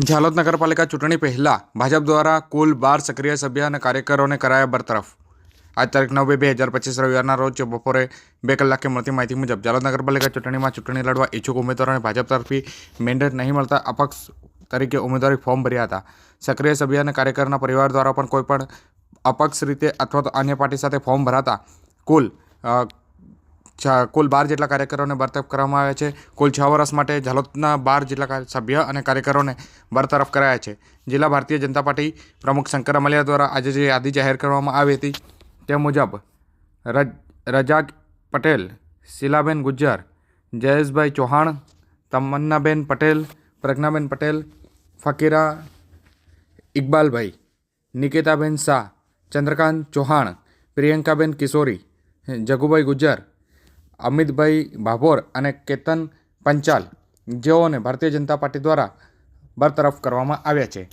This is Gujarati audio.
ઝાલોદ નગરપાલિકા ચૂંટણી પહેલાં ભાજપ દ્વારા કુલ 12 સક્રિય સભ્ય અને કાર્યકરોને કરાયા બરતરફ। આજ તારીખ 9/2/2025 રવિવારના રોજ બપોરે 2 કલાકે મળતી માહિતી મુજબ ઝાલોદ નગરપાલિકા ચૂંટણીમાં ચૂંટણી લડવા ઈચ્છુક ઉમેદવારોને ભાજપ તરફથી મેન્ડેટ નહીં મળતા અપક્ષ તરીકે ઉમેદવારી ફોર્મ ભર્યા હતા। સક્રિય સભ્ય અને કાર્યકરના પરિવાર દ્વારા પણ કોઈપણ અપક્ષ રીતે અથવા તો અન્ય પાર્ટી સાથે ફોર્મ ભરાતા કુલ 12 જેટલા કાર્યકરોને બરતરફ કરવામાં આવ્યા છે। કુલ 6 વર્ષ માટે ઝાલોદના 12 જેટલા સભ્ય અને કાર્યકરોને બરતરફ કરાયા છે। જિલ્લા ભારતીય જનતા પાર્ટી પ્રમુખ શંકર અમલિયા દ્વારા આજે જે યાદી જાહેર કરવામાં આવી હતી તે મુજબ રજાક પટેલ, શીલાબેન ગુજ્જર, જયેશભાઈ ચૌહાણ, તમન્નાબેન પટેલ, પ્રજ્ઞાબેન પટેલ, ફકીરા ઇકબાલભાઈ, નિકેતાબેન શાહ, ચંદ્રકાંત ચૌહાણ, પ્રિયંકાબેન કિશોરી, જગુભાઈ ગુજ્જર, અમિતભાઈ ભાભોર અને કેતન પંચાલ જેઓને ભારતીય જનતા પાર્ટી દ્વારા બરતરફ કરવામાં આવ્યા છે।